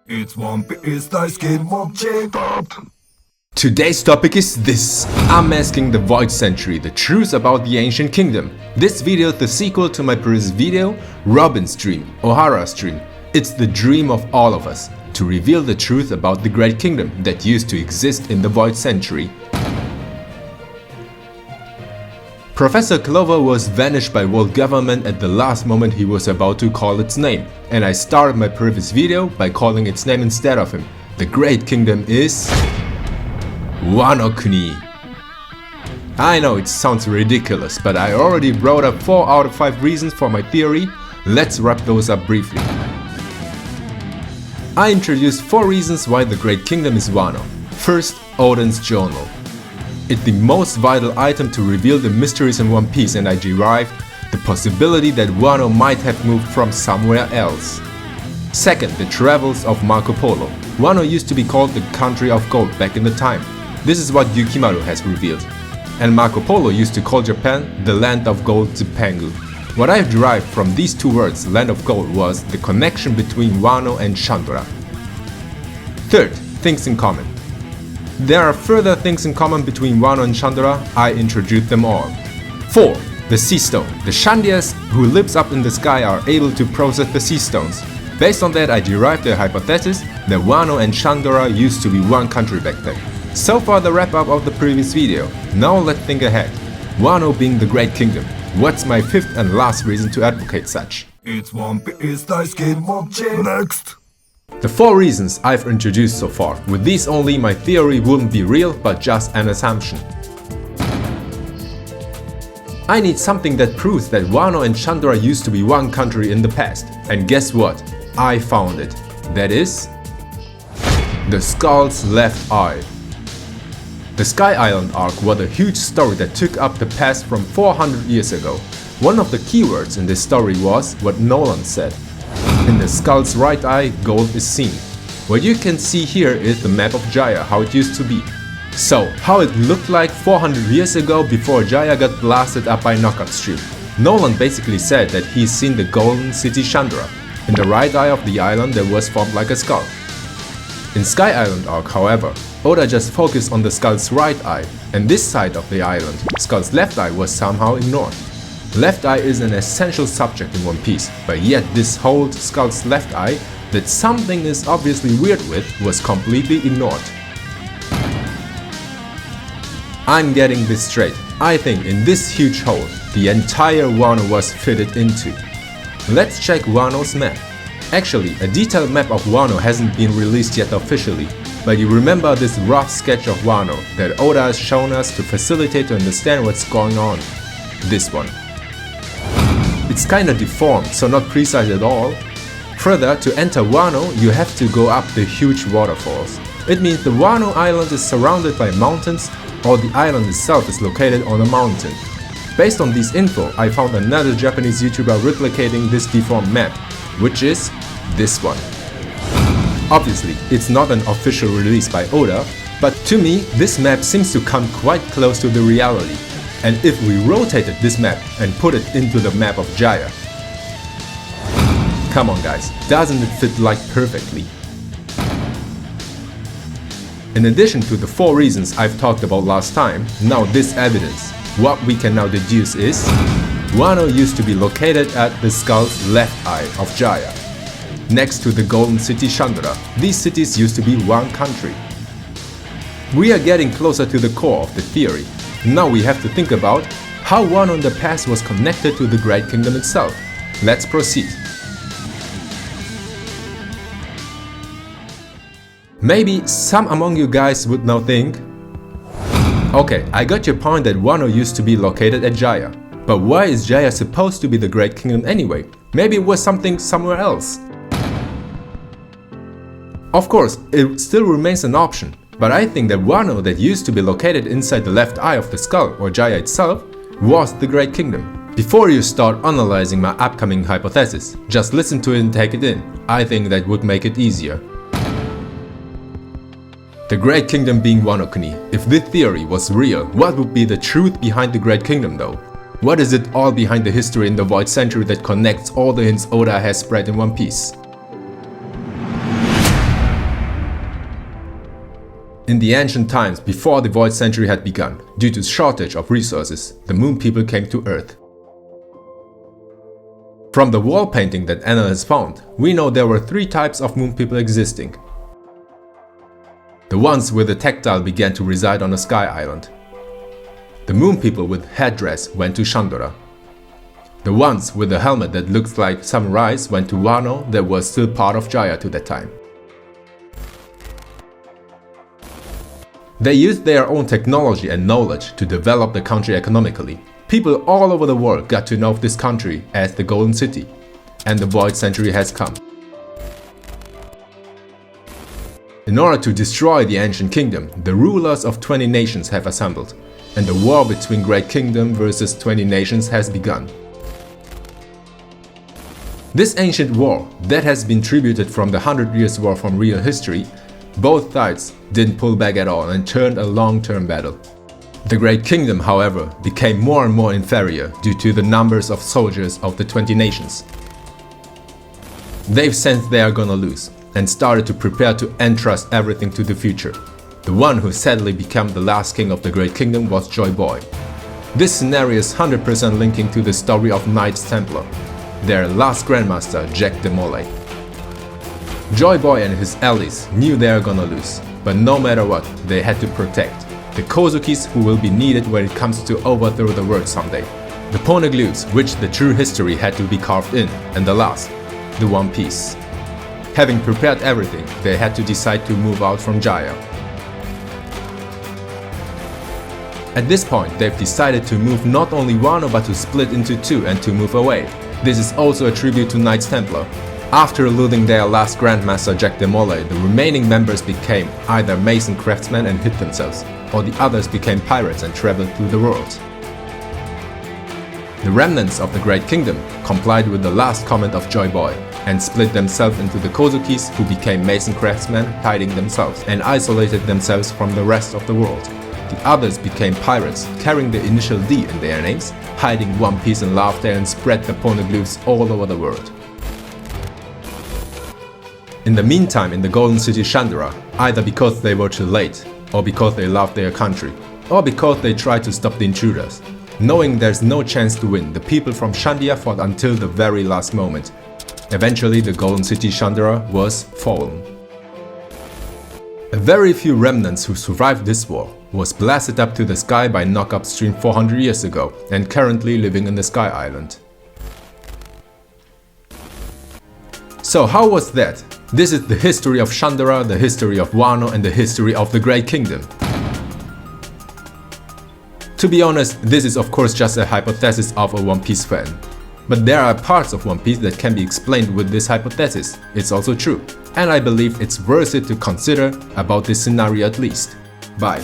It's One Piece Daisuke Mochi. Today's topic is this. I'm asking the Void Century the truth about the ancient kingdom. This video is the sequel to my previous video, Robin's Dream, Ohara's Dream. It's the dream of all of us, to reveal the truth about the great kingdom that used to exist in the Void Century. Professor Clover was vanished by world government at the last moment he was about to call its name, and I started my previous video by calling its name instead of him. The great kingdom is WANO Kuni. I know it sounds ridiculous, but I already brought up 4 out of 5 reasons for my theory. Let's wrap those up briefly. I introduced 4 reasons why the great kingdom is Wano. First, Oden's journal. It's the most vital item to reveal the mysteries in One Piece, and I derived the possibility that Wano might have moved from somewhere else. Second, the travels of Marco Polo. Wano used to be called the country of gold back in the time. This is what Yukimaru has revealed. And Marco Polo used to call Japan the land of gold, Zipangu. What I have derived from these 2 words, land of gold, was the connection between Wano and Chandra. Third, things in common. There are further things in common between Wano and Chandra. I introduced them all. 4. The sea stone. The Shandias who lives up in the sky are able to process the sea stones. Based on that, I derived the hypothesis that Wano and Chandra used to be one country back then. So far the wrap up of the previous video. Now let's think ahead. Wano being the great kingdom. What's my 5th and last reason to advocate such? It's One Piece Daisuke Mochi. Next. The 4 reasons I've introduced so far. With these only, my theory wouldn't be real, but just an assumption. I need something that proves that Wano and Chandra used to be one country in the past. And guess what? I found it. That is the Skull's left eye. The Sky Island arc was a huge story that took up the past from 400 years ago. One of the keywords in this story was what Nolan said. In the skull's right eye, gold is seen. What you can see here is the map of Jaya, how it used to be. So, how it looked like 400 years ago before Jaya got blasted up by Knockout Stream. Nolan basically said that he's seen the golden city Chandra. In the right eye of the island that was formed like a skull. In Sky Island arc, however, Oda just focused on the skull's right eye, and this side of the island, skull's left eye, was somehow ignored. Left eye is an essential subject in One Piece, but yet this whole skull's left eye, that something is obviously weird with, was completely ignored. I'm getting this straight. I think in this huge hole, the entire Wano was fitted into. Let's check Wano's map. Actually, a detailed map of Wano hasn't been released yet officially, but you remember this rough sketch of Wano that Oda has shown us to facilitate to understand what's going on. This one. It's kinda deformed, so not precise at all. Further, to enter Wano, you have to go up the huge waterfalls. It means the Wano island is surrounded by mountains, or the island itself is located on a mountain. Based on this info, I found another Japanese YouTuber replicating this deformed map, which is this one. Obviously, it's not an official release by Oda, but to me, this map seems to come quite close to the reality. And if we rotated this map and put it into the map of Jaya. Come on guys, doesn't it fit like perfectly? In addition to the 4 reasons I've talked about last time, now this evidence. What we can now deduce is Wano used to be located at the skull's left eye of Jaya, next to the golden city Chandra. These cities used to be one country. We are getting closer to the core of the theory. Now we have to think about how Wano in the past was connected to the Great Kingdom itself. Let's proceed. Maybe some among you guys would now think, okay, I got your point that Wano used to be located at Jaya. But why is Jaya supposed to be the Great Kingdom anyway? Maybe it was something somewhere else. Of course, it still remains an option. But I think that Wano that used to be located inside the left eye of the skull, or Jaya itself, was the Great Kingdom. Before you start analyzing my upcoming hypothesis, just listen to it and take it in. I think that would make it easier. The Great Kingdom being Wano Kuni. If this theory was real, what would be the truth behind the Great Kingdom though? What is it all behind the history in the Void Century that connects all the hints Oda has spread in One Piece? In the ancient times, before the Void Century had begun, due to shortage of resources, the Moon People came to Earth. From the wall painting that Anna has found, we know there were 3 types of Moon People existing. The ones with the tactile began to reside on a sky island. The Moon People with headdress went to Shandora. The ones with a helmet that looks like samurais went to WANO, that was still part of Jaya to that time. They used their own technology and knowledge to develop the country economically. People all over the world got to know of this country as the Golden City, and the Void Century has come. In order to destroy the ancient kingdom, the rulers of 20 nations have assembled, and the war between Great Kingdom versus 20 nations has begun. This ancient war, that has been tributed from the 100 Years' War from real history, both sides didn't pull back at all and turned a long-term battle. The Great Kingdom, however, became more and more inferior due to the numbers of soldiers of the 20 nations. They've sensed they are gonna lose, and started to prepare to entrust everything to the future. The one who sadly became the last king of the Great Kingdom was Joy Boy. This scenario is 100% linking to the story of Knights Templar, their last Grandmaster Jack de Molay. Joy Boy and his allies knew they are gonna lose, but no matter what, they had to protect the Kozukis who will be needed when it comes to overthrow the world someday, the poneglyphs which the true history had to be carved in, and the last, the One Piece. Having prepared everything, they had to decide to move out from Jaya. At this point, they've decided to move not only Wano but to split into 2 and to move away. This is also a tribute to Knights Templar. After losing their last Grandmaster Jack de Molay, the remaining members became either mason craftsmen and hid themselves, or the others became pirates and traveled through the world. The remnants of the Great Kingdom complied with the last comment of Joy Boy and split themselves into the Kozukis, who became mason craftsmen, hiding themselves, and isolated themselves from the rest of the world. The others became pirates, carrying the initial D in their names, hiding One Piece and laughter, and spread the poneglyphs all over the world. In the meantime, in the Golden City Shandora, either because they were too late, or because they loved their country, or because they tried to stop the intruders, knowing there's no chance to win, the people from Shandia fought until the very last moment. Eventually, the Golden City Shandora was fallen. A very few remnants who survived this war was blasted up to the sky by Knock Upstream 400 years ago and currently living in the Sky Island. So how was that? This is the history of Shandora, the history of Wano, and the history of the Great Kingdom. To be honest, this is of course just a hypothesis of a One Piece fan. But there are parts of One Piece that can be explained with this hypothesis. It's also true. And I believe it's worth it to consider about this scenario at least. Bye.